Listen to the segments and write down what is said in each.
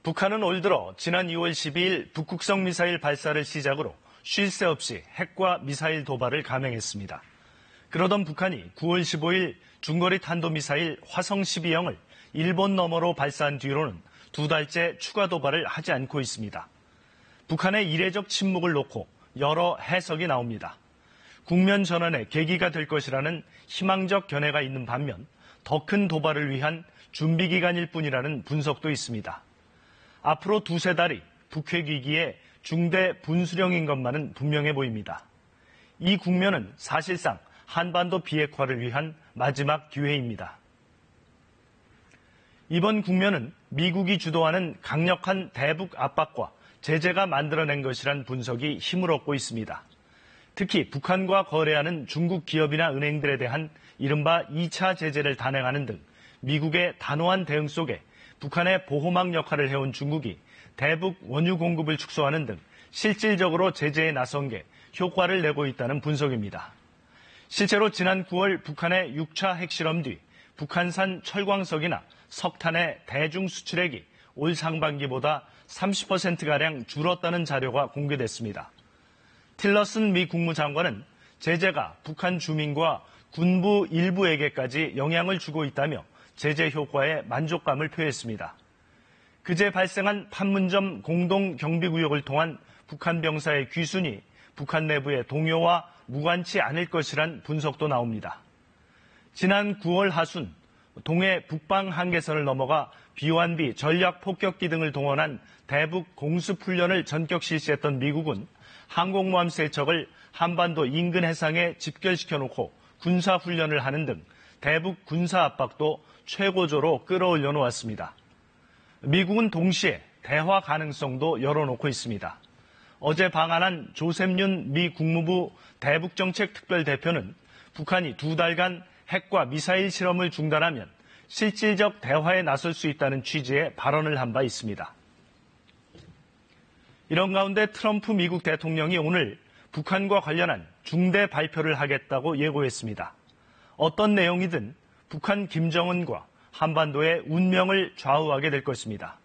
북한은 올 들어 지난 2월 12일 북극성 미사일 발사를 시작으로 쉴 새 없이 핵과 미사일 도발을 감행했습니다. 그러던 북한이 9월 15일 중거리 탄도미사일 화성 12형을 일본 너머로 발사한 뒤로는 두 달째 추가 도발을 하지 않고 있습니다. 북한의 이례적 침묵을 놓고 여러 해석이 나옵니다. 국면 전환의 계기가 될 것이라는 희망적 견해가 있는 반면 더 큰 도발을 위한 준비 기간일 뿐이라는 분석도 있습니다. 앞으로 두세 달이 북핵 위기의 중대 분수령인 것만은 분명해 보입니다. 이 국면은 사실상 한반도 비핵화를 위한 마지막 기회입니다. 이번 국면은 미국이 주도하는 강력한 대북 압박과 제재가 만들어낸 것이란 분석이 힘을 얻고 있습니다. 특히 북한과 거래하는 중국 기업이나 은행들에 대한 이른바 2차 제재를 단행하는 등 미국의 단호한 대응 속에 북한의 보호막 역할을 해온 중국이 대북 원유 공급을 축소하는 등 실질적으로 제재에 나선 게 효과를 내고 있다는 분석입니다. 실제로 지난 9월 북한의 6차 핵실험 뒤 북한산 철광석이나 석탄의 대중 수출액이 올 상반기보다 30%가량 줄었다는 자료가 공개됐습니다. 틸러슨 미 국무장관은 제재가 북한 주민과 군부 일부에게까지 영향을 주고 있다며 제재 효과에 만족감을 표했습니다. 그제 발생한 판문점 공동경비구역을 통한 북한 병사의 귀순이 북한 내부의 동요와 무관치 않을 것이란 분석도 나옵니다. 지난 9월 하순 동해 북방 한계선을 넘어가 비완비 전략폭격기 등을 동원한 대북 공습훈련을 전격 실시했던 미국은 항공모함 3척을 한반도 인근 해상에 집결시켜놓고 군사훈련을 하는 등 대북 군사 압박도 최고조로 끌어올려 놓았습니다. 미국은 동시에 대화 가능성도 열어놓고 있습니다. 어제 방한한 조셉윤 미 국무부 대북정책특별대표는 북한이 2달간 핵과 미사일 실험을 중단하면 실질적 대화에 나설 수 있다는 취지의 발언을 한 바 있습니다. 이런 가운데 트럼프 미국 대통령이 오늘 북한과 관련한 중대 발표를 하겠다고 예고했습니다. 어떤 내용이든 북한 김정은과 한반도의 운명을 좌우하게 될 것입니다.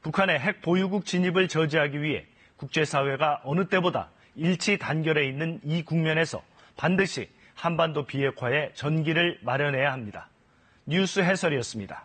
북한의 핵 보유국 진입을 저지하기 위해 국제사회가 어느 때보다 일치 단결해 있는 이 국면에서 반드시 한반도 비핵화의 전기를 마련해야 합니다. 뉴스 해설이었습니다.